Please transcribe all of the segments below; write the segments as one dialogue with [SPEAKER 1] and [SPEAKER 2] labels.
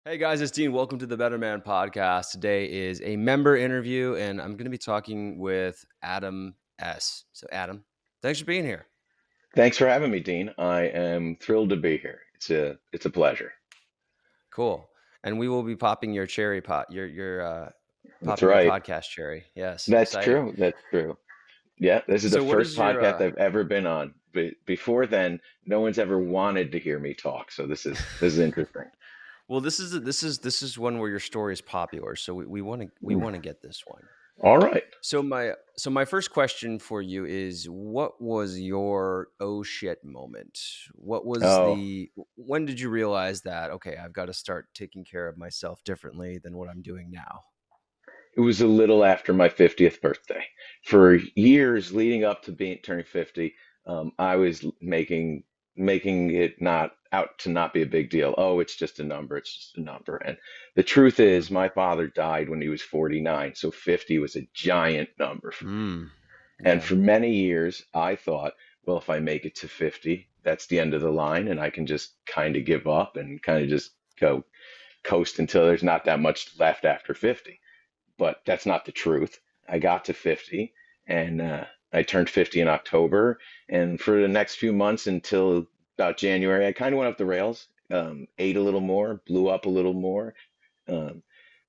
[SPEAKER 1] Hey guys, it's Dean. Welcome to the Better Man podcast. Today is a member interview, and I'm going to be talking with Adam S. So, Adam, thanks for being here.
[SPEAKER 2] Thanks for having me, Dean. I am thrilled to be here. It's a pleasure.
[SPEAKER 1] Cool. And we will be popping your cherry pot, your
[SPEAKER 2] That's
[SPEAKER 1] popping your
[SPEAKER 2] right.
[SPEAKER 1] podcast cherry. Yes,
[SPEAKER 2] That's
[SPEAKER 1] exciting.
[SPEAKER 2] true. That's true. Yeah, this is the
[SPEAKER 1] So, what
[SPEAKER 2] first
[SPEAKER 1] is your
[SPEAKER 2] podcast I've ever been on. But before then, no one's ever wanted to hear me talk. So this is interesting.
[SPEAKER 1] well, this is one where your story is popular. So we want to get this one.
[SPEAKER 2] All right.
[SPEAKER 1] So my first question for you is, what was your oh shit moment? What was
[SPEAKER 2] Oh,
[SPEAKER 1] the when did you realize that, okay, I've got to start taking care of myself differently than what I'm doing now?
[SPEAKER 2] it was a little after my 50th birthday. For years leading up to being turning 50, I was making it not be a big deal. Oh, it's just a number. It's just a number. And the truth
[SPEAKER 1] Mhm.
[SPEAKER 2] is, my father died when he was 49, so 50 was a giant number for me.
[SPEAKER 1] Mm.
[SPEAKER 2] And
[SPEAKER 1] Yeah.
[SPEAKER 2] for many years, I thought, well, if I make it to 50, that's the end of the line, and I can just kind of give up and kind of just go coast until there's not that much left after 50. But that's not the truth. I got to 50 and I turned 50 in October. And for the next few months until about January, I kind of went off the rails, ate a little more, blew up a little more, um,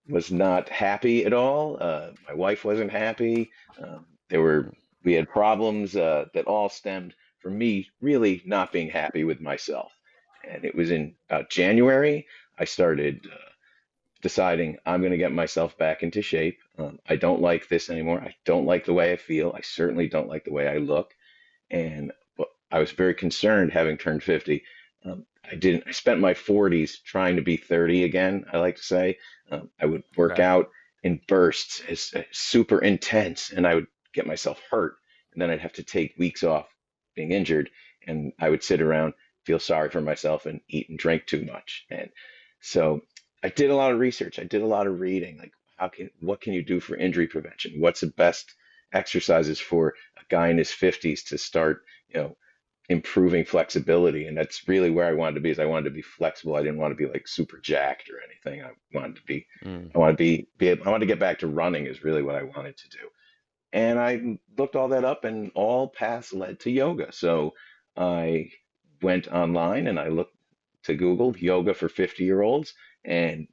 [SPEAKER 2] was not happy at all. My wife wasn't happy. There were we had problems that all stemmed from me really not being happy with myself. And it was in about January I started deciding I'm going to get myself back into shape. I don't like this anymore. I don't like the way I feel. I certainly don't like the way I look. And I was very concerned having turned 50. I spent my 40s trying to be 30 again, I like to say. I would work
[SPEAKER 1] Okay.
[SPEAKER 2] out in bursts, super intense, and I would get myself hurt. And then I'd have to take weeks off being injured. And I would sit around, feel sorry for myself, and eat and drink too much. And so I did a lot of research. I did a lot of reading. Like, what can you do for injury prevention? What's the best exercises for a guy in his 50s to start, you know, improving flexibility? And that's really where I wanted to be, is I wanted to be flexible. I didn't want to be like super jacked or anything.
[SPEAKER 1] Mm.
[SPEAKER 2] I wanted to I wanted to get back to running is really what I wanted to do. And I looked all that up, and all paths led to yoga. So I went online and I looked to Google yoga for 50-year-olds, and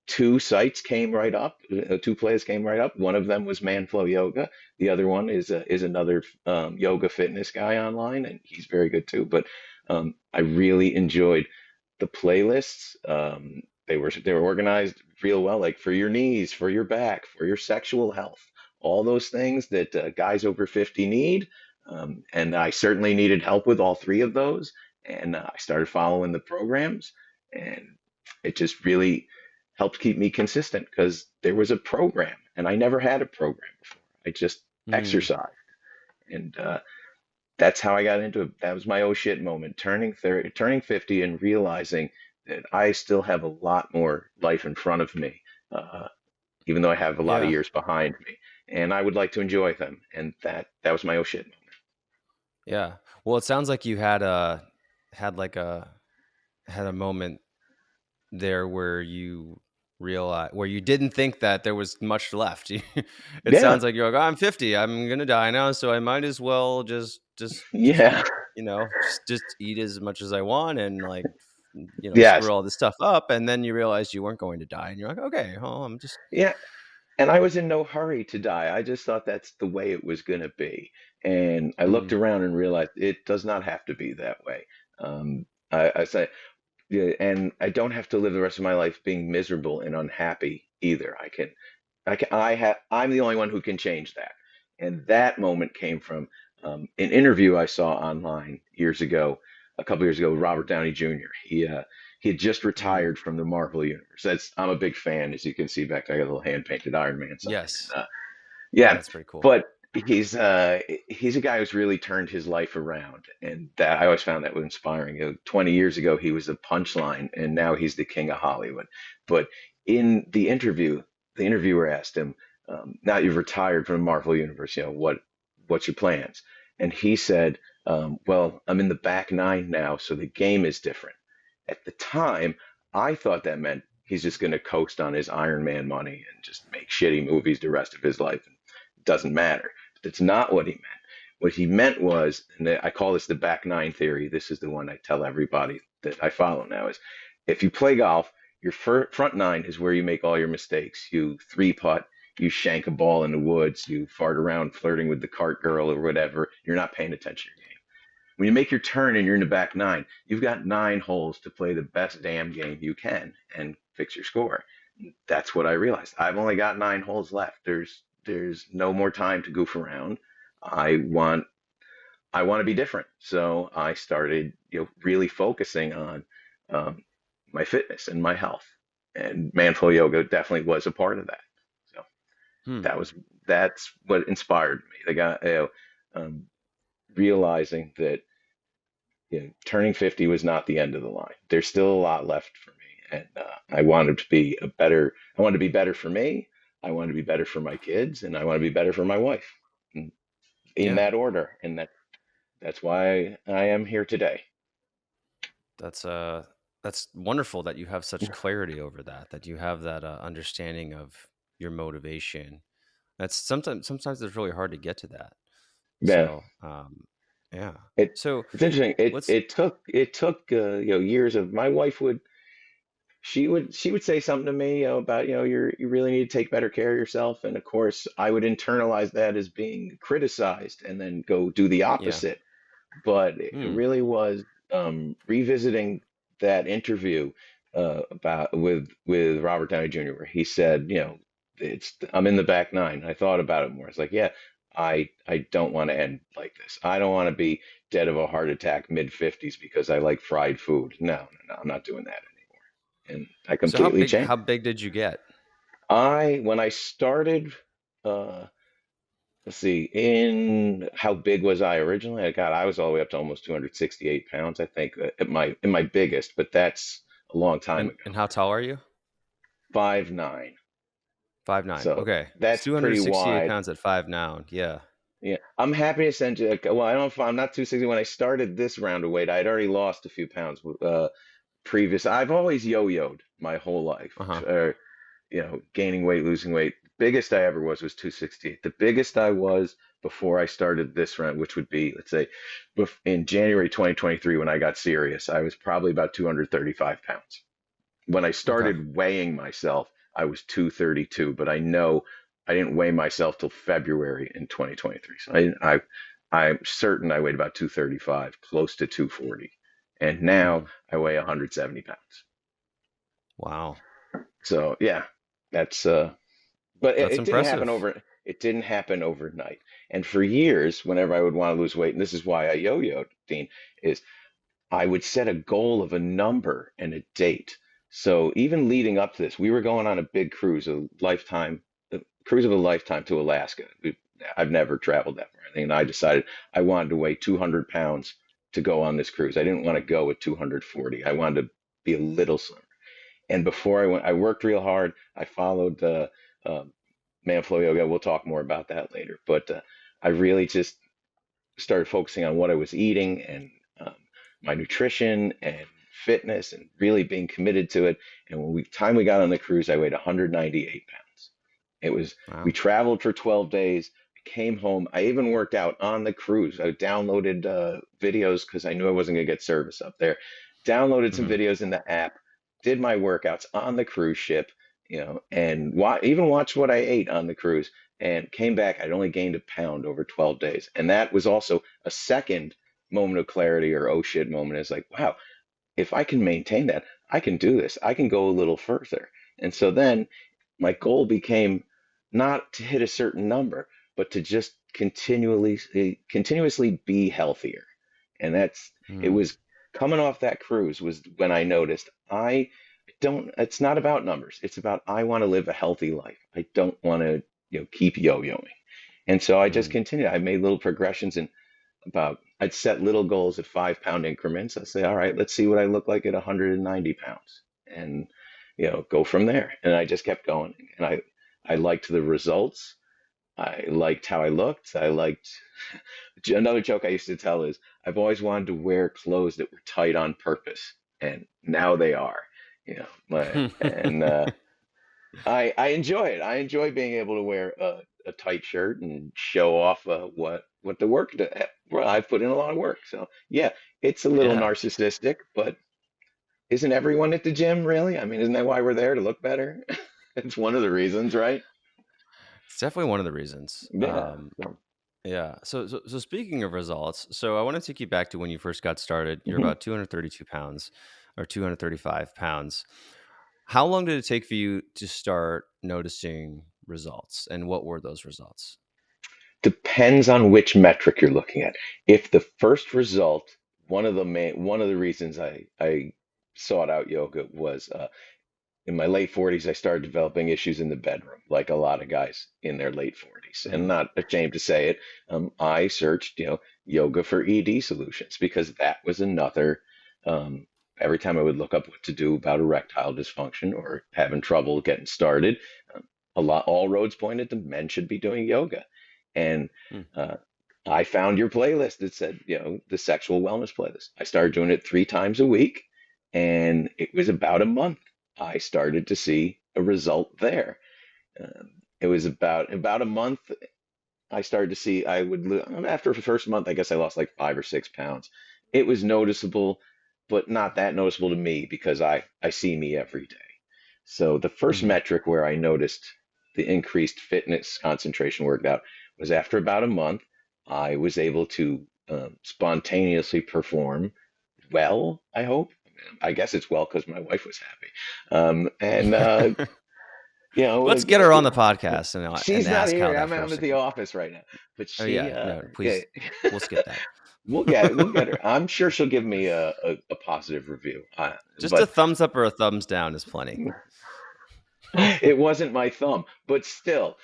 [SPEAKER 2] two sites came right up. Two plays came right up. One of them was Manflow Yoga. The other one is another yoga fitness guy online, and he's very good too. But I really enjoyed the playlists. They were organized real well, like for your knees, for your back, for your sexual health, all those things that guys over 50 need. And I certainly needed help with all three of those. And I started following the programs, and it just really helped keep me consistent because there was a program, and I never had a program before. I just
[SPEAKER 1] Mm.
[SPEAKER 2] exercised, and that's how I got into it. That was my oh shit moment, turning 30, turning 50, and realizing that I still have a lot more life in front of me, uh, even though I have a lot of
[SPEAKER 1] Yeah.
[SPEAKER 2] years behind me, and I would like to enjoy them. And that was my oh shit moment.
[SPEAKER 1] Yeah. Well, it sounds like you had like a moment there where you realize, where you didn't think that there was much left. It
[SPEAKER 2] Yeah,
[SPEAKER 1] sounds like you're like, "Oh, I'm 50. I'm gonna die now, so I might as well just
[SPEAKER 2] yeah,
[SPEAKER 1] just eat as much as I want and like
[SPEAKER 2] yes,
[SPEAKER 1] screw all this stuff up." And then you realize you weren't going to die, and you're like, "Okay, well, I'm just."
[SPEAKER 2] yeah. And I was in no hurry to die. I just thought that's the way it was going to be. And I looked
[SPEAKER 1] Mm,
[SPEAKER 2] around and realized it does not have to be that way. I say, yeah, and I don't have to live the rest of my life being miserable and unhappy either. I'm the only one who can change that. And that moment came from an interview I saw online years ago, a couple years ago, with Robert Downey Jr. He had just
[SPEAKER 1] mm,
[SPEAKER 2] retired from the Marvel universe. I'm a big fan, as you can see back there. I got a little hand painted Iron Man sign.
[SPEAKER 1] yes,
[SPEAKER 2] Yeah,
[SPEAKER 1] that's pretty cool.
[SPEAKER 2] but he's a guy who's really turned his life around, and that I always found that was inspiring. 20 years ago, he was a punchline, and now he's the king of Hollywood. But in the interviewer asked him, "Now you've retired from the Marvel universe, what's your plans?" And he said, "Well, I'm in the back nine now, so the game is different." At the time, I thought that meant he's just going to coast on his Iron Man money and just make shitty movies the rest of his life. It doesn't matter. But that's not what he meant. What he meant was, and I call this the back nine theory. This is the one I tell everybody that I follow now is if you play golf, your front nine is where you make all your mistakes. You three putt, you shank a ball in the woods, you fart around flirting with the cart girl or whatever. You're not paying attention to your game. When you make your turn and you're in the back nine, you've got 9 holes to play the best damn game you can and fix your score. That's what I realized. I've only got 9 holes left. There's no more time to goof around. I want I want to be different. So I started, really focusing on um, my fitness and my health. And Manflow Yoga definitely was a part of that. So
[SPEAKER 1] Hmm.
[SPEAKER 2] that was that's what inspired me. The guy, um, realizing that turning 50 was not the end of the line. There's still a lot left for me, and I wanted to be a better. I wanted to be better for me. I wanted to be better for my kids, and I want to be better for my wife. In
[SPEAKER 1] Yeah.
[SPEAKER 2] that order, and that's why I am here today.
[SPEAKER 1] That's that's wonderful that you have such clarity over that, that you have that understanding of your motivation. That's sometimes it's really hard to get to that.
[SPEAKER 2] Yeah,
[SPEAKER 1] So, yeah.
[SPEAKER 2] it
[SPEAKER 1] So
[SPEAKER 2] it's interesting. It
[SPEAKER 1] let's
[SPEAKER 2] it took it took years of my wife would she would say something to me, about, you really need to take better care of yourself, and of course I would internalize that as being criticized and then go do the
[SPEAKER 1] yeah.
[SPEAKER 2] opposite. But it
[SPEAKER 1] Hmm.
[SPEAKER 2] really was, revisiting that interview, about with Robert Downey Jr., where he said, I'm in the back nine. I thought about it more. It's like, yeah, I don't want to end like this. I don't want to be dead of a heart attack mid 50s because I like fried food. No, no, no, I'm not doing that anymore. And I
[SPEAKER 1] So
[SPEAKER 2] completely
[SPEAKER 1] how
[SPEAKER 2] changed.
[SPEAKER 1] big did you get?
[SPEAKER 2] When I started, uh, let's see, in how big was I originally? I was all the way up to almost 268 pounds, I think, at my biggest, but that's a long time ago.
[SPEAKER 1] And how tall are you?
[SPEAKER 2] 5'9".
[SPEAKER 1] 5'9".
[SPEAKER 2] So
[SPEAKER 1] Okay. It's
[SPEAKER 2] that's pretty
[SPEAKER 1] 268
[SPEAKER 2] wide.
[SPEAKER 1] pounds at 5'9". Yeah.
[SPEAKER 2] Yeah, I'm happy to send you. Well, I don't know if I'm not 260. When I started this round of weight, I'd already lost a few pounds. Previous, I've always yo-yoed my whole life.
[SPEAKER 1] Uh-huh.
[SPEAKER 2] Gaining weight, losing weight. Biggest I ever was 268. The biggest I was before I started this run, which would be, let's say, in January 2023, when I got serious, I was probably about 235 pounds. When I
[SPEAKER 1] Okay.
[SPEAKER 2] started weighing myself, I was 232, but I know I didn't weigh myself till February in 2023. So I'm certain I weighed about 235, close to 240. And now
[SPEAKER 1] Hmm.
[SPEAKER 2] I weigh 170 pounds.
[SPEAKER 1] Wow.
[SPEAKER 2] So yeah, that's but it,
[SPEAKER 1] That's
[SPEAKER 2] it didn't happen
[SPEAKER 1] impressive.
[SPEAKER 2] over. It didn't happen overnight. And for years, whenever I would want to lose weight, and this is why I yo-yoed, Dean, is I would set a goal of a number and a date. So even leading up to this, we were going on a big cruise, a cruise of a lifetime to Alaska. I've never traveled that far, and I decided I wanted to weigh 200 pounds to go on this cruise. I didn't want to go at 240. I wanted to be a little slimmer. And before I went, I worked real hard. I followed the Manflow Yoga. We'll talk more about that later. But I really just started focusing on what I was eating and, um, my nutrition and fitness, and really being committed to it. And time we got on the cruise, I weighed 198 pounds. We
[SPEAKER 1] Wow.
[SPEAKER 2] traveled for 12 days. Came home. I even worked out on the cruise. I downloaded videos because I knew I wasn't going to get service up there. Downloaded some
[SPEAKER 1] Hmm.
[SPEAKER 2] videos in the app, did my workouts on the cruise ship, and even watched what I ate on the cruise, and came back. I'd only gained a pound over 12 days. And that was also a second moment of clarity, or oh shit moment. Is like, wow, if I can maintain that, I can do this. I can go a little further. And so then my goal became not to hit a certain number, but to just continuously be healthier. And it
[SPEAKER 1] Hmm.
[SPEAKER 2] was coming off that cruise was when I noticed it's not about numbers. It's about, I want to live a healthy life. I don't want to, keep yo-yoing. And so I just
[SPEAKER 1] Hmm.
[SPEAKER 2] continued. I made little progressions, and I'd set little goals at 5 pound increments. I say, all right, let's see what I look like at 190 pounds, and go from there. And I just kept going, and I liked the results. I liked how I looked. I liked Another joke I used to tell is I've always wanted to wear clothes that were tight on purpose, and now they are. And I enjoy it. I enjoy being able to wear a tight shirt and show off what the work that well, I've put in a lot of work. So yeah, it's a little
[SPEAKER 1] Yeah.
[SPEAKER 2] narcissistic, but isn't everyone at the gym really? I mean, isn't that why we're there to look better? It's one of the reasons, right?
[SPEAKER 1] It's definitely one of the reasons.
[SPEAKER 2] Yeah. So,
[SPEAKER 1] Yeah. So speaking of results, so I want to take you back to when you first got started. You're
[SPEAKER 2] mhm.
[SPEAKER 1] about 232 pounds or 235 pounds. How long did it take for you to start noticing results? And what were those results?
[SPEAKER 2] Depends on which metric you're looking at. If the first result, one of the reasons I sought out yoga was in my late 40s, I started developing issues in the bedroom, like a lot of guys in their late 40s. And
[SPEAKER 1] Mm,
[SPEAKER 2] not ashamed to say it, I searched, yoga for ED solutions because that was another. Um, every time I would look up what to do about erectile dysfunction or having trouble getting started, um, all roads pointed to men should be doing yoga. And
[SPEAKER 1] mm,
[SPEAKER 2] uh, I found your playlist. It said, the sexual wellness playlist. I started doing it 3 times a week, and it was about a month. I started to see a result there. It was about a month. I started to see after the first month, I guess I lost like 5 or 6 pounds. It was noticeable, but not that noticeable to me because I see me every day. So the first
[SPEAKER 1] mhm.
[SPEAKER 2] metric where I noticed the increased fitness concentration worked out was after about a month. I was able to spontaneously perform well, I hope. I guess it's well because my wife was happy. And you know, uh,
[SPEAKER 1] Let's get her on the podcast and
[SPEAKER 2] she's not
[SPEAKER 1] ask how
[SPEAKER 2] here.
[SPEAKER 1] that
[SPEAKER 2] I'm
[SPEAKER 1] first
[SPEAKER 2] at the
[SPEAKER 1] thing.
[SPEAKER 2] office right now, but
[SPEAKER 1] Oh
[SPEAKER 2] she,
[SPEAKER 1] yeah, no,
[SPEAKER 2] yeah,
[SPEAKER 1] please, we'll skip that.
[SPEAKER 2] we'll get her. I'm sure she'll give me a positive review.
[SPEAKER 1] Just a
[SPEAKER 2] But
[SPEAKER 1] thumbs up or a thumbs down is plenty.
[SPEAKER 2] it wasn't my thumb, but still.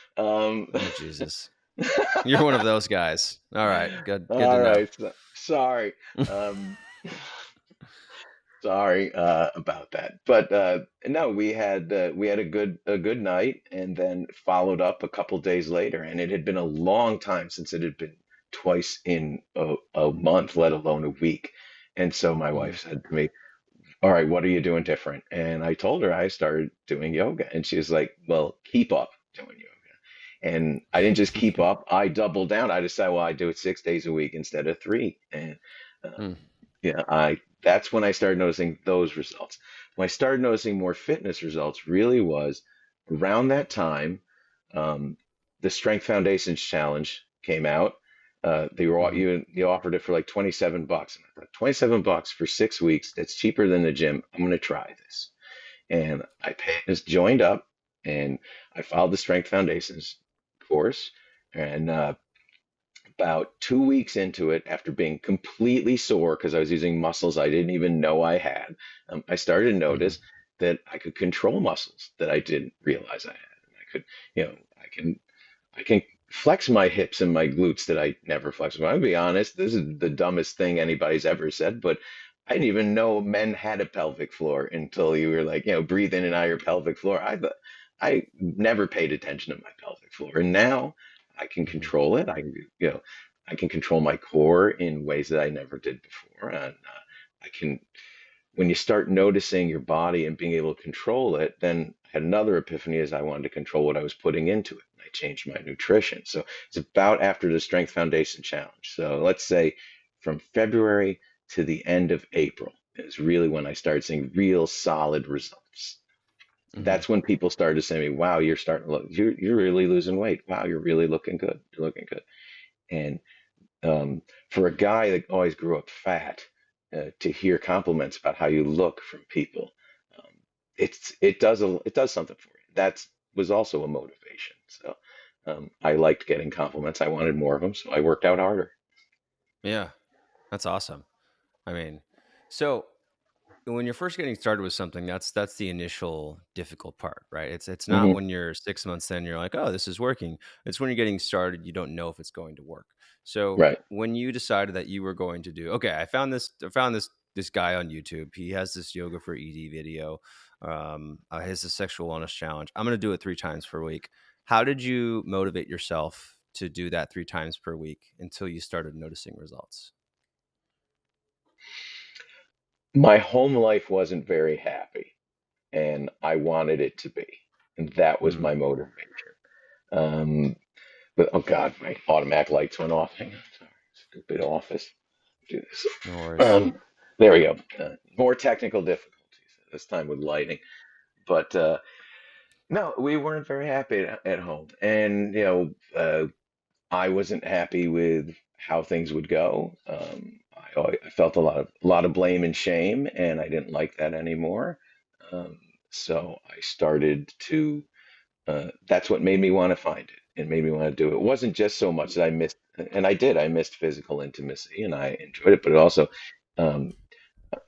[SPEAKER 1] Oh Jesus, you're one of those guys. All right, good to
[SPEAKER 2] All
[SPEAKER 1] know.
[SPEAKER 2] right, sorry. Um, Sorry about that, but no, we had a good night, and then followed up a couple days later, and it had been a long time since it had been twice in a month, let alone a week. And so my
[SPEAKER 1] Mhm.
[SPEAKER 2] wife said to me, "All right, what are you doing different?" And I told her I started doing yoga, and she was like, "Well, keep up doing yoga." And I didn't just keep up; I doubled down. I decided, well, I do it 6 days a week instead of three, and
[SPEAKER 1] Hmm.
[SPEAKER 2] yeah, I that's when I started noticing those results. When I started noticing more fitness results really was around that time. Um, the Strength Foundations Challenge came out.
[SPEAKER 1] Mhm.
[SPEAKER 2] You offered it for like $27. And I thought, $27 for 6 weeks, that's cheaper than the gym. I'm gonna try this. And just joined up, and I followed the Strength Foundations course. And about 2 weeks into it, after being completely sore because I was using muscles I didn't even know I had, I started to
[SPEAKER 1] Mhm.
[SPEAKER 2] notice that I could control muscles that I didn't realize I had. And I could, I can flex my hips and my glutes that I never flexed. I'll be honest, this is the dumbest thing anybody's ever said, but I didn't even know men had a pelvic floor until you were like, breathe in and out your pelvic floor. I never paid attention to my pelvic floor, and now I can
[SPEAKER 1] Mhm.
[SPEAKER 2] control it. You know, I can control my core in ways that I never did before, and I can when you start noticing your body and being able to control it, then I had another epiphany as I wanted to control what I was putting into it. And I changed my nutrition. So it's about after the Strength Foundation Challenge. So let's say from February to the end of April is really when I started seeing real solid results.
[SPEAKER 1] Mhm.
[SPEAKER 2] That's when people started to say to me, "Wow, you're starting to look, you're really losing weight. Wow, you're really looking good. You're looking good." And um, for a guy that always grew up fat, to hear compliments about how you look from people, um, it does something for you. That was also a motivation. So I liked getting compliments. I wanted more of them, so I worked out harder.
[SPEAKER 1] Yeah, that's awesome. I mean, so when you're first getting started with something, that's the initial difficult part, right? It's not
[SPEAKER 2] Hmm.
[SPEAKER 1] when you're 6 months in, you're like, oh, this is working. It's when you're getting started, you don't know if it's going to work. So
[SPEAKER 2] Right.
[SPEAKER 1] when you decided that you were going to do, okay, I found this guy on YouTube. He has this yoga for ED video. His a sexual wellness challenge. I'm going to do it 3 times per week. How did you motivate yourself to do that 3 times per week until you started noticing results?
[SPEAKER 2] My home life wasn't very happy. and I wanted it to be. And that was
[SPEAKER 1] Mm,
[SPEAKER 2] my motivation. Um, but oh God, my automatic lights went off. Hang on, sorry, stupid office. Do this.
[SPEAKER 1] no worries.
[SPEAKER 2] Um, there we go. More technical difficulties this time with lighting, but no, we weren't very happy at home, and I wasn't happy with how things would go. I felt a lot of blame and shame, and I didn't like that anymore. Um, so I started to. That's what made me want to find it. It made me want to do it. It wasn't just so much that I missed, and I did. I missed physical intimacy, and I enjoyed it. But it also, um,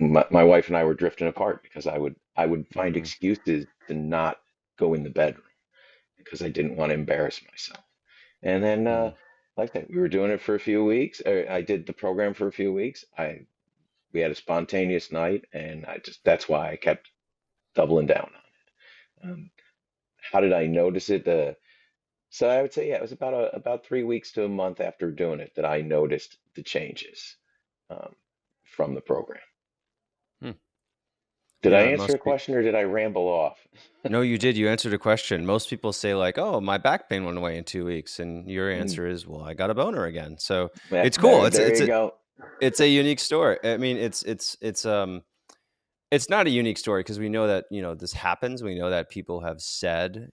[SPEAKER 2] my wife and I were drifting apart because I would find
[SPEAKER 1] Mm,
[SPEAKER 2] excuses to not go in the bedroom because I didn't want to embarrass myself. And then,
[SPEAKER 1] mm,
[SPEAKER 2] like that, we were doing it for a few weeks. I did the program for a few weeks. We had a spontaneous night, and that's why I kept doubling down on it. How did I notice it? So I would say, yeah, it was about 3 weeks to a month after doing it that I noticed the changes um, from the program.
[SPEAKER 1] mm.
[SPEAKER 2] Did I
[SPEAKER 1] Yeah, it
[SPEAKER 2] answer a
[SPEAKER 1] must be.
[SPEAKER 2] question or did I ramble off?
[SPEAKER 1] No, you did. You answered a question. Most people say like, "Oh, my back pain went away in 2 weeks," and your
[SPEAKER 2] Mm,
[SPEAKER 1] answer is, "Well, I got a boner again." So
[SPEAKER 2] yeah,
[SPEAKER 1] it's cool.
[SPEAKER 2] there,
[SPEAKER 1] It's
[SPEAKER 2] there
[SPEAKER 1] it's
[SPEAKER 2] you
[SPEAKER 1] a
[SPEAKER 2] go.
[SPEAKER 1] it's a unique story. I mean, it's not a unique story because we know that this happens. We know that people have said,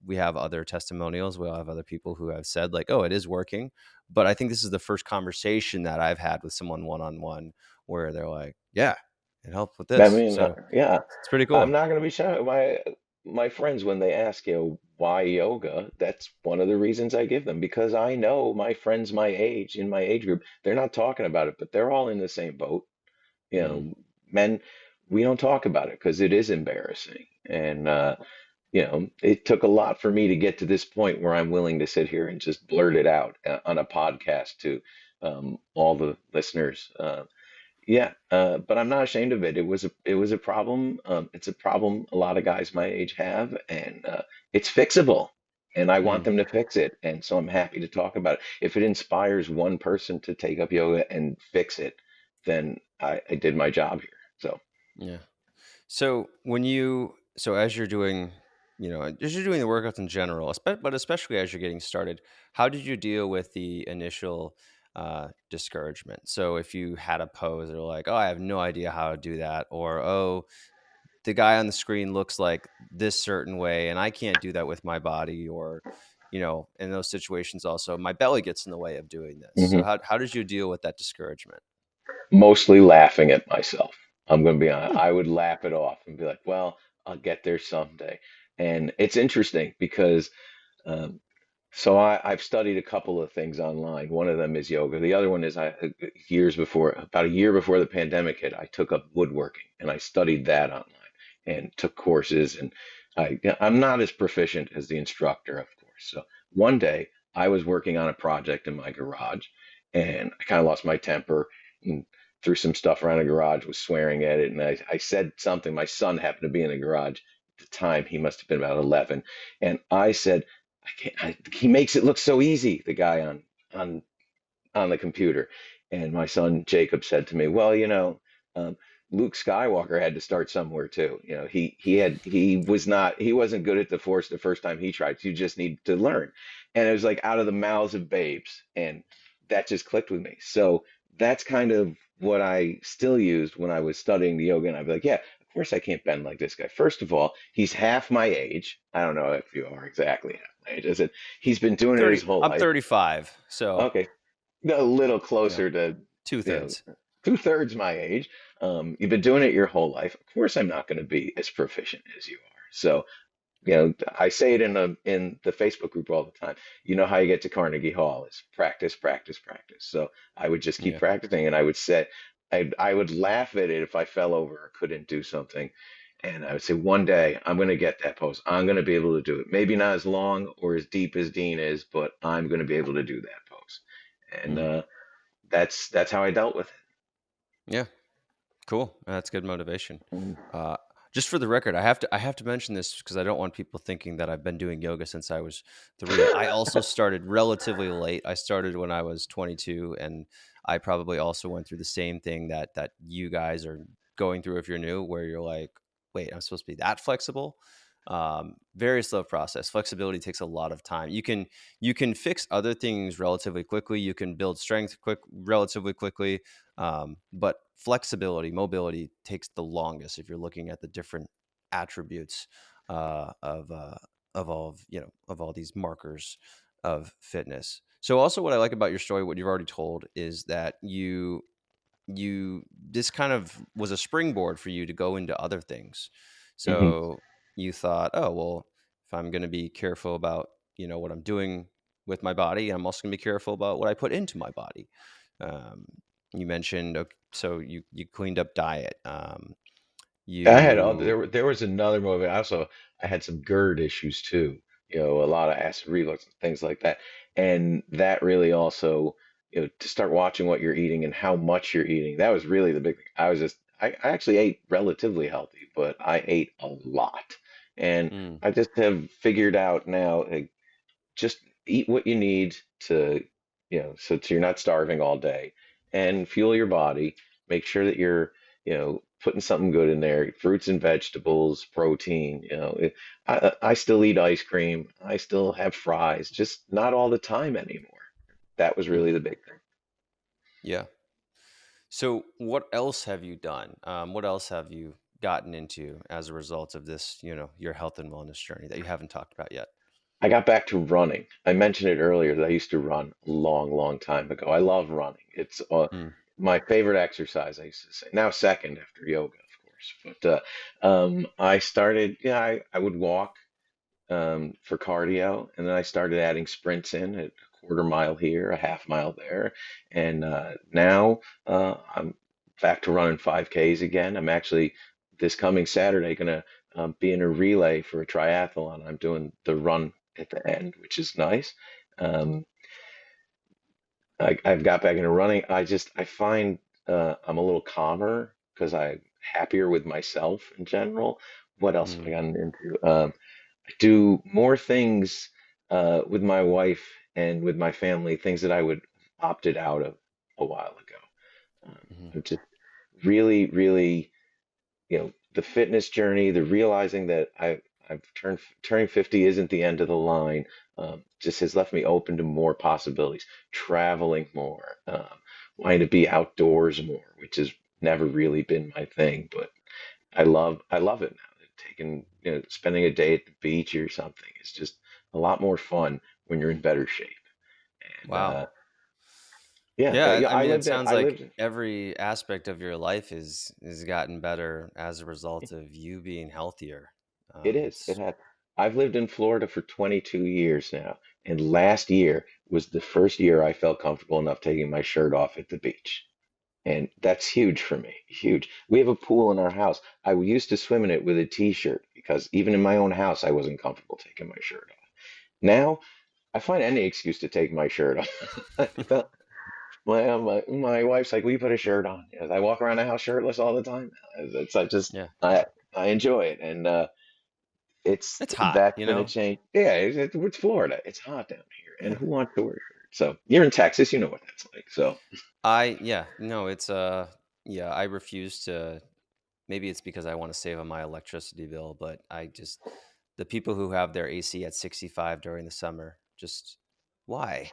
[SPEAKER 1] we have other testimonials. We'll have other people who have said like, "Oh, it is working." But I think this is the first conversation that I've had with someone one on one where they're like, "Yeah, it helped with
[SPEAKER 2] I
[SPEAKER 1] this."
[SPEAKER 2] mean,
[SPEAKER 1] So
[SPEAKER 2] yeah,
[SPEAKER 1] it's pretty
[SPEAKER 2] I'm
[SPEAKER 1] cool.
[SPEAKER 2] not going to be shy. My friends, when they ask, why yoga, that's one of the reasons I give them because I know my friends my age in my age group, they're not talking about it, but they're all in the same boat. You
[SPEAKER 1] Mm,
[SPEAKER 2] know, men, we don't talk about it because it is embarrassing. And it took a lot for me to get to this point where I'm willing to sit here and just blurt it out on a podcast to all the listeners. Yeah, but I'm not ashamed of it. It was a problem. It's a problem a lot of guys my age have, and it's fixable. And I want
[SPEAKER 1] mm.
[SPEAKER 2] them to fix it, and so I'm happy to talk about it. If it inspires one person to take up yoga and fix it, then I did my job here. So,
[SPEAKER 1] Yeah. So as you're doing, as you're doing the workouts in general, but especially as you're getting started, how did you deal with the initial discouragement? So if you had a pose, they're like, "Oh, I have no idea how to do that," or "Oh, the guy on the screen looks like this certain way, and I can't do that with my body," or in those situations, also my belly gets in the way of doing this. So
[SPEAKER 2] mhm.
[SPEAKER 1] how did you deal with that discouragement?
[SPEAKER 2] Mostly laughing at myself. I'm going to be honest.
[SPEAKER 1] Hmm.
[SPEAKER 2] I would laugh it off and be like, "Well, I'll get there someday." And it's interesting because. Um, So I've studied a couple of things online. One of them is yoga. The other one is about a year before the pandemic hit, I took up woodworking and I studied that online and took courses. And I'm not as proficient as the instructor, of course. So one day I was working on a project in my garage and I kind of lost my temper and threw some stuff around the garage, was swearing at it. And I said something. My son happened to be in the garage at the time. He must have been about 11. And I said, he makes it look so easy, the guy on on the computer. And my son Jacob said to me, "Well, um, Luke Skywalker had to start somewhere too. He wasn't good at the Force the first time he tried. You just need to learn." And it was like out of the mouths of babes, and that just clicked with me. So that's kind of what I still used when I was studying the yoga, and I'd be like, "Yeah, of course I can't bend like this guy. First of all, he's half my age. I don't know if you are exactly half my age. Is it? He's been doing it his whole
[SPEAKER 1] I'm
[SPEAKER 2] life.
[SPEAKER 1] 35, so
[SPEAKER 2] Okay, a little
[SPEAKER 1] you know,
[SPEAKER 2] closer to
[SPEAKER 1] two
[SPEAKER 2] you know
[SPEAKER 1] thirds.
[SPEAKER 2] 2/3 my age. You've been doing it your whole life. Of course, I'm not going to be as proficient as you are. So, I say it in the Facebook group all the time. You know how you get to Carnegie Hall is practice, practice, practice. So I would just keep
[SPEAKER 1] Yeah.
[SPEAKER 2] practicing, and I would laugh at it if I fell over or couldn't do something. And I would say, one day I'm going to get that pose. I'm going to be able to do it. Maybe not as long or as deep as Dean is, but I'm going to be able to do that pose. And
[SPEAKER 1] Mm.
[SPEAKER 2] that's how I dealt with
[SPEAKER 1] Yeah. Cool. That's good motivation.
[SPEAKER 2] it.
[SPEAKER 1] Uh, just for the record, I have to mention this because I don't want people thinking that I've been doing yoga since I was 3. I also started relatively late. I started when I was 22, and I probably also went through the same thing that you guys are going through if you're new, where you're like, wait, I'm supposed to be that flexible. Very slow process. Flexibility takes a lot of time. You can fix other things relatively quickly. You can build strength relatively quickly, but flexibility, mobility takes the longest if you're looking at the different attributes of all of of all these markers of fitness. So also what I like about your story, what you've already told, is that you this kind of was a springboard for you to go into other things.
[SPEAKER 2] Hmm.
[SPEAKER 1] So you thought, oh well, if I'm going to be careful about what I'm doing with my body, I'm also going to be careful about what I put into my body. um, you mentioned, so you cleaned up diet.
[SPEAKER 2] I had
[SPEAKER 1] You
[SPEAKER 2] there was another moment. I had some GERD issues too. A lot of acid reflux and things like that. And that really also, to start watching what you're eating and how much you're eating. That was really the big thing. I actually ate relatively healthy, but I ate a lot. And
[SPEAKER 1] mm,
[SPEAKER 2] I just have figured out now, just eat what you need to, so you're not starving all day, and fuel your body. Make sure that you're, putting something good in there, fruits and vegetables, protein. I still eat ice cream. I still have fries, just not all the time anymore. That was really the
[SPEAKER 1] mhm,
[SPEAKER 2] big thing.
[SPEAKER 1] yeah. So what else have you done? What else have you gotten into as a result of this, your health and wellness journey that you haven't talked about yet?
[SPEAKER 2] I got back to running. I mentioned it earlier that I used to run a long, long time ago. I love running. It's
[SPEAKER 1] Mm,
[SPEAKER 2] my favorite exercise, I used to say. Now second after yoga, of course. But I started, I would walk for cardio, and then I started adding sprints in at a quarter mile here, a half mile there, and now I'm back to running 5Ks again. I'm actually this coming Saturday gonna be in a relay for a triathlon. I'm doing the run at the end, which is nice. Um, I've got back into running. I find I'm a little calmer because I'm happier with myself in general. What else have I
[SPEAKER 1] mm,
[SPEAKER 2] gotten into? Do more things with my wife and with my family, things that I would opted out of a while ago.
[SPEAKER 1] mhm.
[SPEAKER 2] I'm just really, really, the fitness journey, the realizing that I've turning 50 isn't the end of the line. Just has left me open to more possibilities, traveling more, wanting to be outdoors more, which has never really been my thing, but I love it now. Taking, spending a day at the beach or something is just a lot more fun when you're in better shape. And
[SPEAKER 1] Wow.
[SPEAKER 2] yeah,
[SPEAKER 1] Yeah, I
[SPEAKER 2] I
[SPEAKER 1] mean, it
[SPEAKER 2] lived in
[SPEAKER 1] sounds
[SPEAKER 2] I
[SPEAKER 1] like
[SPEAKER 2] lived.
[SPEAKER 1] every aspect of your life is gotten better as a result of you being healthier.
[SPEAKER 2] It is. It
[SPEAKER 1] It's
[SPEAKER 2] had. I've lived in Florida for 22 years now, and last year was the first year I felt comfortable enough taking my shirt off at the beach. And that's huge for me. Huge. We have a pool in our house. I used to swim in it with a t-shirt because even in my own house, I wasn't comfortable taking my shirt off. Now I find any excuse to take my shirt off. My wife's like, "Will you put a shirt on?" Yes, I walk around the house shirtless all the time. It's I just
[SPEAKER 1] yeah,
[SPEAKER 2] I enjoy it, and
[SPEAKER 1] it's hot,
[SPEAKER 2] that's been a change. Yeah, it's Florida. It's hot down here, and
[SPEAKER 1] Yeah.
[SPEAKER 2] who wants to wear a shirt? So you're in Texas, you know what that's like. So
[SPEAKER 1] Yeah, no, it's yeah, I refuse to. Maybe it's because I want to save on my electricity bill, but the people who have their AC at 65 during the summer, just why?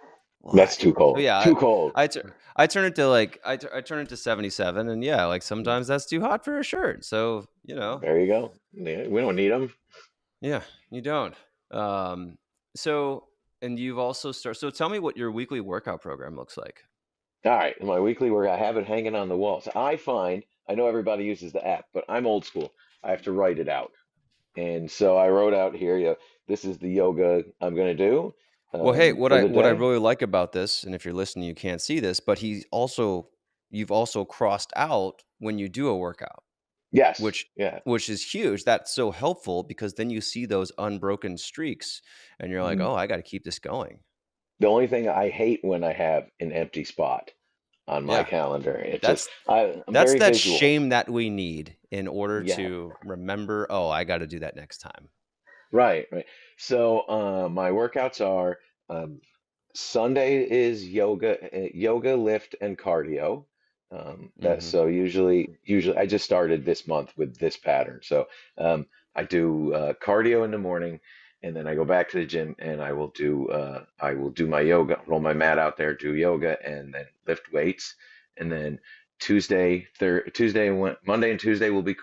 [SPEAKER 2] that's
[SPEAKER 1] Why?
[SPEAKER 2] too
[SPEAKER 1] So
[SPEAKER 2] cold.
[SPEAKER 1] yeah,
[SPEAKER 2] Too cold.
[SPEAKER 1] I turn it to I turn it to 77, and yeah, like
[SPEAKER 2] Mm,
[SPEAKER 1] sometimes that's too hot for a shirt. So,
[SPEAKER 2] there you go. Yeah, we don't need them.
[SPEAKER 1] yeah, you don't. Um so and you've also started, so tell me what your weekly workout program looks like.
[SPEAKER 2] All right, my weekly work, I have it hanging on the wall. So I know everybody uses the app, but I'm old school. I have to write it out. And so I wrote out here, this is the yoga I'm going to do
[SPEAKER 1] Well, hey,
[SPEAKER 2] for the
[SPEAKER 1] what I
[SPEAKER 2] day.
[SPEAKER 1] really like about this, and if you're listening, you can't see this, but you've also crossed out when you do a workout,
[SPEAKER 2] Yes.
[SPEAKER 1] which
[SPEAKER 2] Yeah.
[SPEAKER 1] which is huge. That's so helpful because then you see those unbroken streaks, and you're like,
[SPEAKER 2] Mhm.
[SPEAKER 1] oh, I got to keep this going.
[SPEAKER 2] The only thing I hate when I have an empty spot on my
[SPEAKER 1] Yeah,
[SPEAKER 2] calendar. It's just
[SPEAKER 1] that's
[SPEAKER 2] I'm
[SPEAKER 1] that's
[SPEAKER 2] very
[SPEAKER 1] that
[SPEAKER 2] visual.
[SPEAKER 1] shame that we need in order
[SPEAKER 2] Yeah.
[SPEAKER 1] to remember. Oh, I got to do that next time.
[SPEAKER 2] Right, right. So my workouts are um, Sunday is yoga, lift, and cardio. That
[SPEAKER 1] Mhm.
[SPEAKER 2] so usually I just started this month with this pattern. So I do cardio in the morning, and then I go back to the gym and I will do my yoga, roll my mat out there, do yoga, and then lift weights. And then Monday and Tuesday will be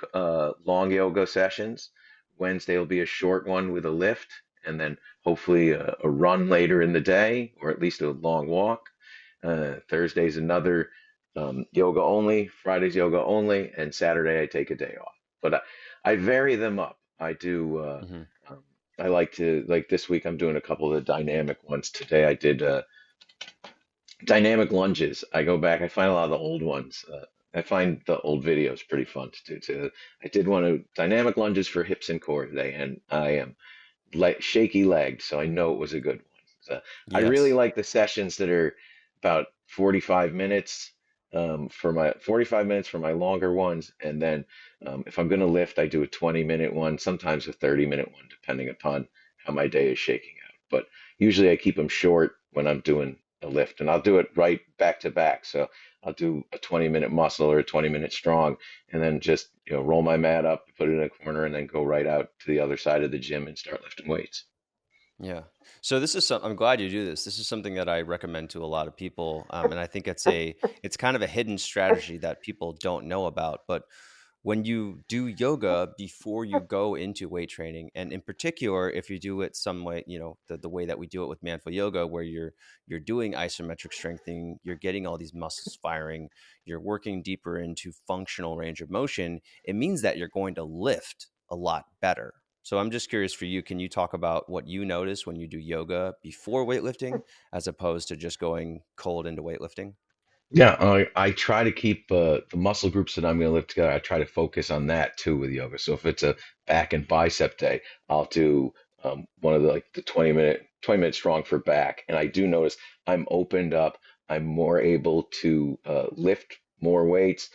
[SPEAKER 2] long yoga sessions. Wednesday will be a short one with a lift, and then hopefully a run later in the day, or at least a long walk. Thursday's another yoga only, Friday's yoga only, and Saturday I take a day off. But I vary them up.
[SPEAKER 1] Mhm.
[SPEAKER 2] Um, I like to, like this week, I'm doing a couple of the dynamic ones. Today I did dynamic lunges. I go back, I find a lot of the old ones. I find the old videos pretty fun to do too. I did one of dynamic lunges for hips and core today, and I am like shaky legged, so I know it was a good one. So I really
[SPEAKER 1] Yes.
[SPEAKER 2] like the sessions that are about 45 minutes for my 45 minutes for my longer ones, and then if I'm going to lift, I do a 20-minute one, sometimes a 30-minute one, depending upon how my day is shaking out. But usually I keep them short when I'm doing a lift, and I'll do it right back to back. So I'll do a 20-minute muscle or a 20-minute strong, and then just roll my mat up, put it in a corner, and then go right out to the other side of the gym and start lifting weights.
[SPEAKER 1] Yeah. So this is I'm glad you do this. This is something that I recommend to a lot of people, and I think it's kind of a hidden strategy that people don't know about. But when you do yoga before you go into weight training, and in particular, if you do it some way, the way that we do it with manful yoga, where you're doing isometric strengthening, you're getting all these muscles firing, you're working deeper into functional range of motion. It means that you're going to lift a lot better. So I'm just curious for you, can you talk about what you notice when you do yoga before weightlifting as opposed to just going cold into weightlifting?
[SPEAKER 2] Yeah, I try to keep the muscle groups that I'm going to lift together. I try to focus on that too with yoga. So if it's a back and bicep day, I'll do one of the like the 20-minute strong for back. And I do notice I'm opened up. I'm more able to lift more weights,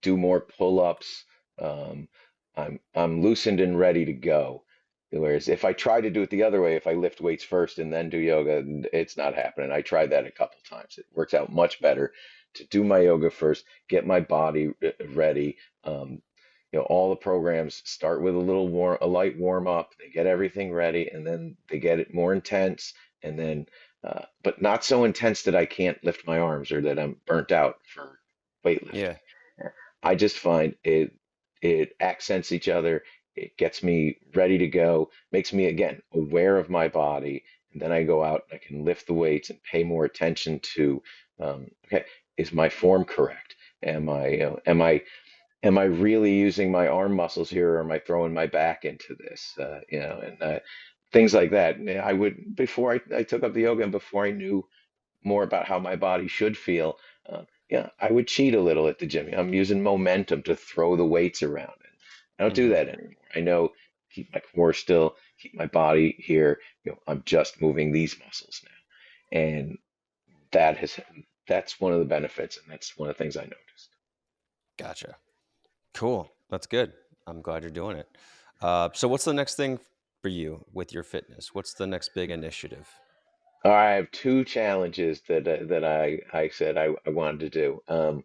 [SPEAKER 2] do more pull-ups. Um, I'm loosened and ready to go. Whereas if I try to do it the other way, if I lift weights first and then do yoga, it's not happening. I tried that a couple times. It works out much better to do my yoga first, get my body ready. All the programs start with a light warm up. They get everything ready, and then they get it more intense, and then, but not so intense that I can't lift my arms or that I'm burnt out for weightlifting.
[SPEAKER 1] Yeah.
[SPEAKER 2] I just find it accents each other. It gets me ready to go, makes me again aware of my body, and then I go out and I can lift the weights and pay more attention to, okay, is my form correct? Am I really using my arm muscles here, or am I throwing my back into this? And things like that. I would before I took up the yoga and before I knew more about how my body should feel, yeah, I would cheat a little at the gym. I'm using momentum to throw the weights around. And I don't do
[SPEAKER 1] Hmm.
[SPEAKER 2] that anymore. I know keep my core still, keep my body here. I'm just moving these muscles now, and that has that's one of the benefits, and that's one of the things I noticed.
[SPEAKER 1] Gotcha. Cool. That's good. I'm glad you're doing it. So what's the next thing for you with your fitness? What's the next big initiative?
[SPEAKER 2] I have two challenges that I said I wanted to do.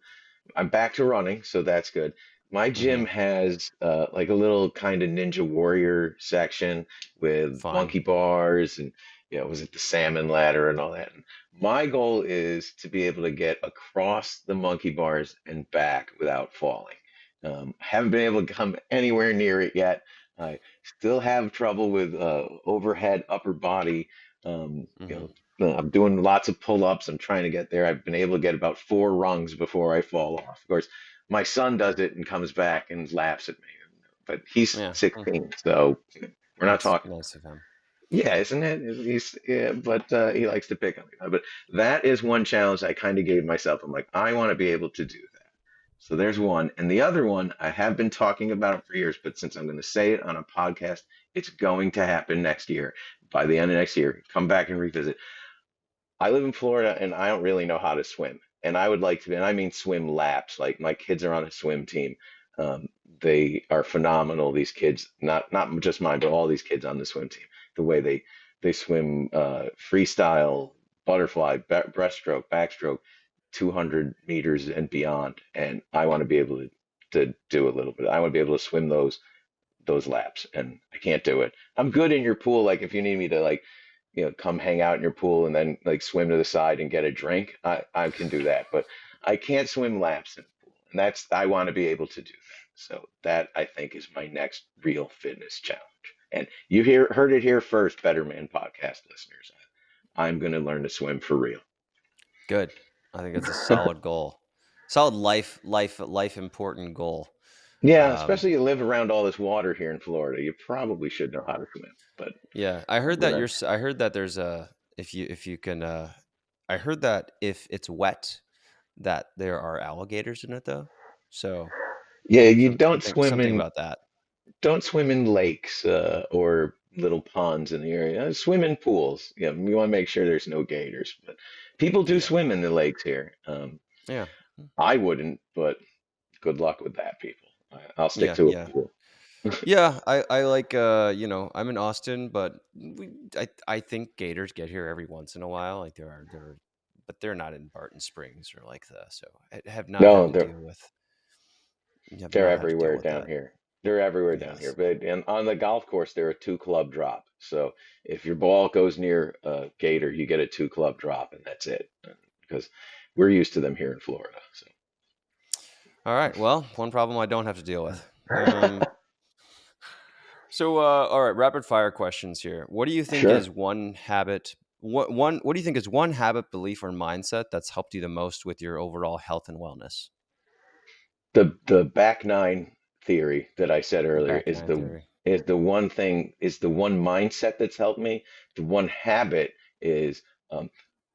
[SPEAKER 2] I'm back to running, so that's good. My
[SPEAKER 1] Hmm.
[SPEAKER 2] gym has like a little kind of Ninja Warrior section with
[SPEAKER 1] Fun.
[SPEAKER 2] monkey bars and was it the salmon ladder and all that. And my goal is to be able to get across the monkey bars and back without falling. Haven't been able to come anywhere near it yet. I still have trouble with overhead upper body.
[SPEAKER 1] Hmm.
[SPEAKER 2] I'm doing lots of pull-ups. I'm trying to get there. I've been able to get about four rungs before I fall off. Of course, my son does it and comes back and laughs at me. But he's
[SPEAKER 1] Yeah.
[SPEAKER 2] 16, so we're not
[SPEAKER 1] That's
[SPEAKER 2] talking.
[SPEAKER 1] nice of him.
[SPEAKER 2] Yeah, isn't it? Yeah, but he likes to pick on me. But that is one challenge I kind of gave myself. I'm like, I want to be able to do that. So there's one. And the other one, I have been talking about it for years, but since I'm going to say it on a podcast, it's going to happen next year. By the end of next year, come back and revisit. I live in Florida and I don't really know how to swim. And I would like to, and I mean swim laps. Like my kids are on a swim team. They are phenomenal. These kids, not just mine, but all these kids on the swim team. The way they swim freestyle, butterfly, breaststroke, backstroke. 200 meters and beyond, and I want to be able to do a little bit. I want to be able to swim those laps, and I can't do it. I'm good in your pool, like if you need me to like, come hang out in your pool and then like swim to the side and get a drink, I can do that. But I can't swim laps in a pool, and I want to be able to do that. So that I think is my next real fitness challenge. And you heard it here first, Better Man podcast listeners. I'm going to learn to swim for real.
[SPEAKER 1] Good. I think that's a solid goal. Solid life important goal.
[SPEAKER 2] Yeah,
[SPEAKER 1] Um,
[SPEAKER 2] especially you live around all this water here in Florida. You probably should know how to swim, but
[SPEAKER 1] yeah, I heard
[SPEAKER 2] we're
[SPEAKER 1] that
[SPEAKER 2] not.
[SPEAKER 1] I heard that there's a if you can I heard that if it's wet that there are alligators in it though. So
[SPEAKER 2] Yeah, you
[SPEAKER 1] something about that.
[SPEAKER 2] don't swim in lakes or little ponds in the area. Swim in pools. Yeah, we want to make sure there's no gators. But people do
[SPEAKER 1] Yeah.
[SPEAKER 2] swim in the lakes here.
[SPEAKER 1] Yeah.
[SPEAKER 2] I wouldn't, but good luck with that, people. I'll stick
[SPEAKER 1] Yeah,
[SPEAKER 2] to a
[SPEAKER 1] yeah.
[SPEAKER 2] pool.
[SPEAKER 1] Yeah, I like I'm in Austin, but I think gators get here every once in a while. Like there are but they're not in Barton Springs or like that. So I have not had
[SPEAKER 2] No,
[SPEAKER 1] to
[SPEAKER 2] they're
[SPEAKER 1] deal with have
[SPEAKER 2] they're
[SPEAKER 1] not had to deal
[SPEAKER 2] everywhere
[SPEAKER 1] with
[SPEAKER 2] down
[SPEAKER 1] that.
[SPEAKER 2] here. They're everywhere down here.
[SPEAKER 1] Yes.
[SPEAKER 2] But and on the golf course, they're a two club drop. So if your ball goes near a gator, you get a two club drop, and that's it. Because we're used to them here in Florida.
[SPEAKER 1] All right. Well, one problem I don't have to deal with.
[SPEAKER 2] So
[SPEAKER 1] So all right, rapid fire questions here. What do you think
[SPEAKER 2] sure.
[SPEAKER 1] is one habit what do you think is one habit, belief or mindset that's helped you the most with your overall health and wellness?
[SPEAKER 2] The back nine theory that I said
[SPEAKER 1] The
[SPEAKER 2] earlier
[SPEAKER 1] back nine theory.
[SPEAKER 2] is the one mindset that's helped me. The one habit is um,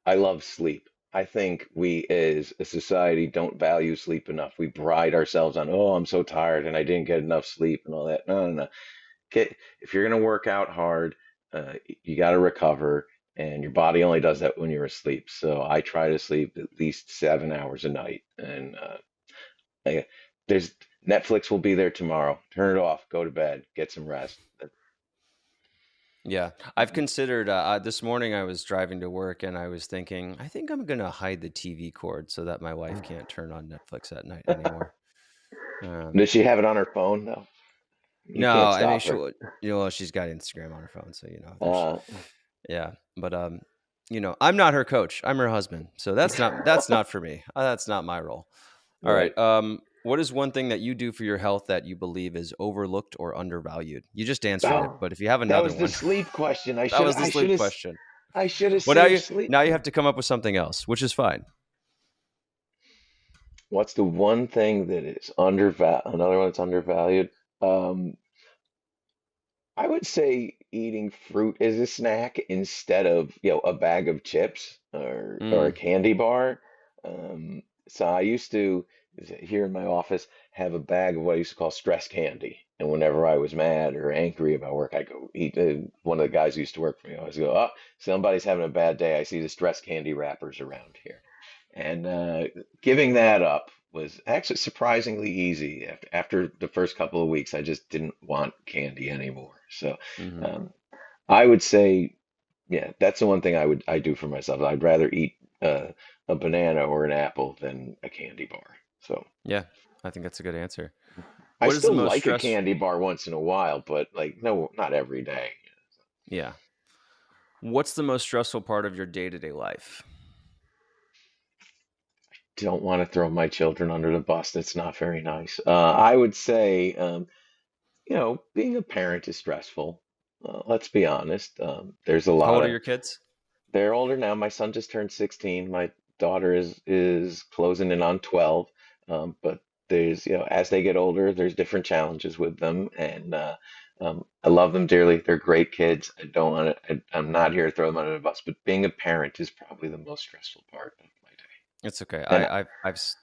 [SPEAKER 2] I love sleep. I think we as a society don't value sleep enough. We pride ourselves on, oh, I'm so tired and I didn't get enough sleep and all that. No, no, no. If you're gonna work out hard, you got to recover, and your body only does that when you're asleep. So I try to sleep at least 7 hours a night, and like, there's Netflix will be there tomorrow. Turn it off, go to bed, get some rest.
[SPEAKER 1] Yeah, I've considered. This morning, I was driving to work, and I was thinking, I think I'm gonna hide the TV cord so that my wife can't turn on Netflix at night anymore. Um,
[SPEAKER 2] Does she have it on her phone though? You
[SPEAKER 1] no,
[SPEAKER 2] can't
[SPEAKER 1] I mean,
[SPEAKER 2] stop her.
[SPEAKER 1] she's got Instagram on her phone, so there's
[SPEAKER 2] Uh,
[SPEAKER 1] yeah. But I'm not her coach. I'm her husband, so that's not for me. That's not my role. All
[SPEAKER 2] right.
[SPEAKER 1] right. What is one thing that you do for your health that you believe is overlooked or undervalued? You just answered it,
[SPEAKER 2] Oh,
[SPEAKER 1] but if you have
[SPEAKER 2] that
[SPEAKER 1] another
[SPEAKER 2] was the
[SPEAKER 1] one,
[SPEAKER 2] sleep question.
[SPEAKER 1] that was the sleep question.
[SPEAKER 2] I should have
[SPEAKER 1] Well, now
[SPEAKER 2] saved
[SPEAKER 1] you
[SPEAKER 2] sleep.
[SPEAKER 1] now you have to come up with something else, which is fine.
[SPEAKER 2] What's the one thing that is undervalued? Another one that's undervalued. Um, I would say eating fruit as a snack instead of, a bag of chips or a
[SPEAKER 1] Mm,
[SPEAKER 2] candy bar. So I used to, here in my office, have a bag of what I used to call stress candy. And whenever I was mad or angry about work, I go eat. One of the guys who used to work for me, I always go, oh, somebody's having a bad day. I see the stress candy wrappers around here. And giving that up was actually surprisingly easy. After the first couple of weeks, I just didn't want candy anymore. So
[SPEAKER 1] hmm
[SPEAKER 2] um, I would say, yeah, that's the one thing I do for myself. I'd rather eat a banana or an apple than a candy bar. So
[SPEAKER 1] Yeah, I think that's a good answer.
[SPEAKER 2] I
[SPEAKER 1] What is the
[SPEAKER 2] still
[SPEAKER 1] most
[SPEAKER 2] like a
[SPEAKER 1] stress?
[SPEAKER 2] candy bar once in a while, but like no, not every day.
[SPEAKER 1] Yeah. What's the most stressful part of your day to day life?
[SPEAKER 2] Don't want to throw my children under the bus. That's not very nice. I would say. Being a parent is stressful. Let's be honest. There's a
[SPEAKER 1] How
[SPEAKER 2] lot
[SPEAKER 1] old are
[SPEAKER 2] of
[SPEAKER 1] your kids?
[SPEAKER 2] they're older now. My son just turned 16. My daughter is closing in on 12. But there's, as they get older, there's different challenges with them, and I love them dearly. They're great kids. I don't want to. I'm not here to throw them under the bus, but being a parent is probably the most stressful part of my day.
[SPEAKER 1] It's okay.
[SPEAKER 2] And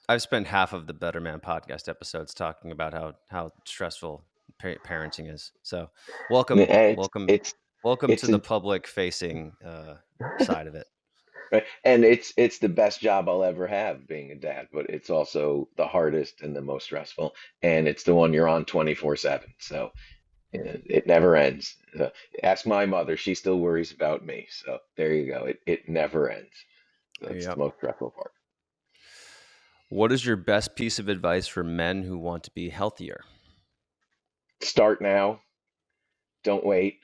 [SPEAKER 1] I've spent half of the Better Man podcast episodes talking about how stressful parenting is. So, welcome,
[SPEAKER 2] it's
[SPEAKER 1] welcome,
[SPEAKER 2] it's
[SPEAKER 1] welcome to
[SPEAKER 2] it's
[SPEAKER 1] the
[SPEAKER 2] a
[SPEAKER 1] public facing side of it.
[SPEAKER 2] Right. And it's the best job I'll ever have being a dad, but it's also the hardest and the most stressful. And it's the one you're on 24/7. So it never ends. Ask my mother, she still worries about me. So there you go. It never ends. That's the
[SPEAKER 1] Yep.
[SPEAKER 2] most stressful part.
[SPEAKER 1] What is your best piece of advice for men who want to be healthier?
[SPEAKER 2] Start now. Don't wait.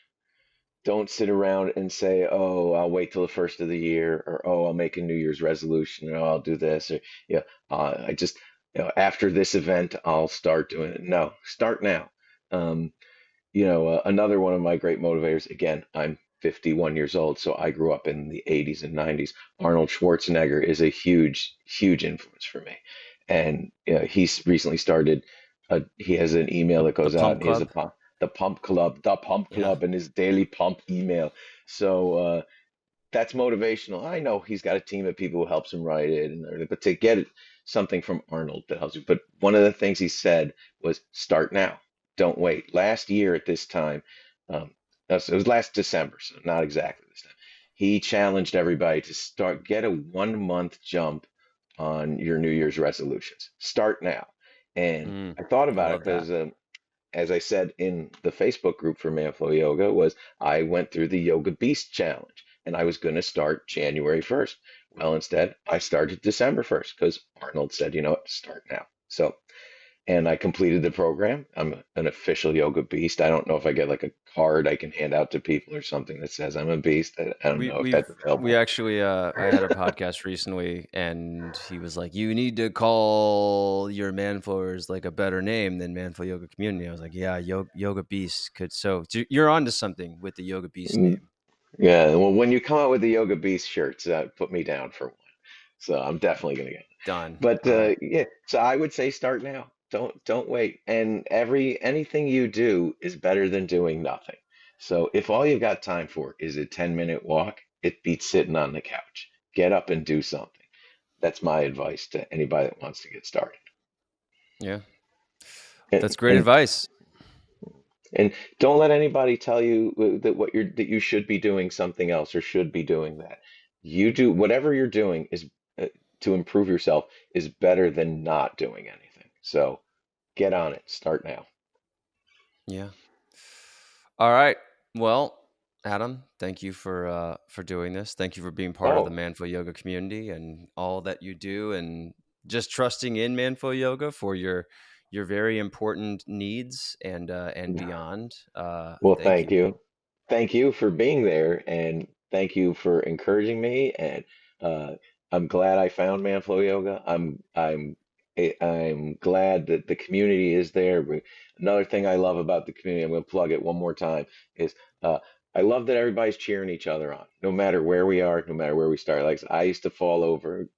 [SPEAKER 2] Don't sit around and say, "Oh, I'll wait till the first of the year," or "Oh, I'll make a New Year's resolution," or "Oh, I'll do this," or yeah, I just, after this event, I'll start doing it. No, start now. Um, another one of my great motivators, again, I'm 51 years old, so I grew up in the 80s and 90s. Arnold Schwarzenegger is a huge, huge influence for me. And he's recently started, he has an email that
[SPEAKER 1] The
[SPEAKER 2] goes out,
[SPEAKER 1] Pump
[SPEAKER 2] and he has
[SPEAKER 1] Club?
[SPEAKER 2] the Pump
[SPEAKER 1] Yeah.
[SPEAKER 2] Club, and his daily pump email. So, that's motivational. I know he's got a team of people who helps him write it and everything, but to get something from Arnold that helps you. But one of the things he said was start now. Don't wait. Last year at this time, um, it was last December, so not exactly this time. He challenged everybody to get a 1 month jump on your New Year's resolutions. Start now. And
[SPEAKER 1] Mm,
[SPEAKER 2] I thought
[SPEAKER 1] I
[SPEAKER 2] about it
[SPEAKER 1] love that.
[SPEAKER 2] because as I said in the Facebook group for Manflow Yoga, was I went through the Yoga Beast Challenge and I was going to start January 1st. Well, instead, I started December 1st because Arnold said, you know what, start now. So, and I completed the program. I'm an official Yoga Beast. I don't know if I get like a card I can hand out to people or something that says I'm a beast. I don't
[SPEAKER 1] We
[SPEAKER 2] know if
[SPEAKER 1] we've
[SPEAKER 2] that's
[SPEAKER 1] we
[SPEAKER 2] available.
[SPEAKER 1] actually I had a podcast recently and he was like, "You need to call your Manflowers like a better name than Manflow Yoga Community." I was like, "Yeah, Yoga Beast could you're onto something with the Yoga Beast
[SPEAKER 2] Mm,
[SPEAKER 1] name."
[SPEAKER 2] yeah, well, when you come out with the Yoga Beast shirts, put me down for one. So I'm definitely going to get.
[SPEAKER 1] Done.
[SPEAKER 2] But
[SPEAKER 1] All right.
[SPEAKER 2] yeah, so I would say start now. Don't wait. And anything you do is better than doing nothing. So if all you've got time for is a 10-minute walk, it beats sitting on the couch. Get up and do something. That's my advice to anybody that wants to get started.
[SPEAKER 1] Yeah.
[SPEAKER 2] And
[SPEAKER 1] That's great
[SPEAKER 2] and,
[SPEAKER 1] advice.
[SPEAKER 2] and don't let anybody tell you that you should be doing something else or should be doing that. You do whatever you're doing is to improve yourself is better than not doing anything. So get on it. Start now.
[SPEAKER 1] Yeah. All right. Well, Adam, thank you for doing this. Thank you for being part of the
[SPEAKER 2] Oh,
[SPEAKER 1] Manful Yoga community and all that you do, and just trusting in Manful Yoga for your very important needs and beyond.
[SPEAKER 2] well,
[SPEAKER 1] Thank
[SPEAKER 2] thank
[SPEAKER 1] you.
[SPEAKER 2] you. Thank you for being there, and thank you for encouraging me. And uh, I'm glad I found Manflow Yoga. I'm glad that the community is there. Another thing I love about the community, I'm going to plug it one more time, is uh, I love that everybody's cheering each other on, no matter where we are, no matter where we start. Like I used to fall over,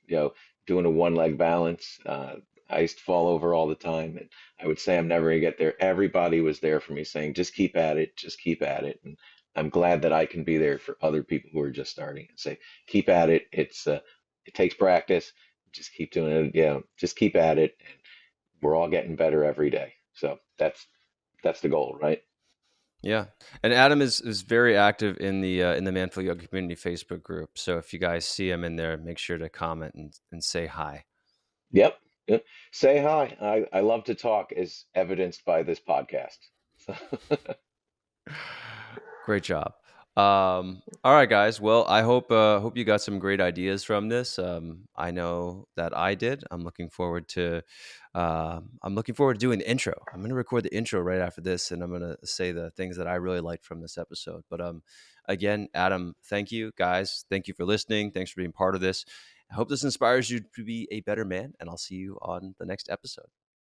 [SPEAKER 2] doing a one leg balance. I used to fall over all the time, and I would say I'm never gonna get there. Everybody was there for me saying, just keep at it, just keep at it. And I'm glad that I can be there for other people who are just starting and say, keep at it. It takes practice. Just keep doing it. Yeah, just keep at it. And we're all getting better every day. So that's the goal, right?
[SPEAKER 1] Yeah, and Adam is very active in the Manful Yoga community Facebook group. So if you guys see him in there, make sure to comment and say hi.
[SPEAKER 2] Yep. Yep. Say hi. I love to talk, as evidenced by this podcast. So,
[SPEAKER 1] Great job. All right, guys. Well, I hope you got some great ideas from this. I know that I did. I'm looking forward to doing the intro. I'm going to record the intro right after this, and I'm going to say the things that I really liked from this episode. But again, Adam, thank you, guys. Thank you for listening. Thanks for being part of this. I hope this inspires you to be a better man, and I'll see you on the next episode.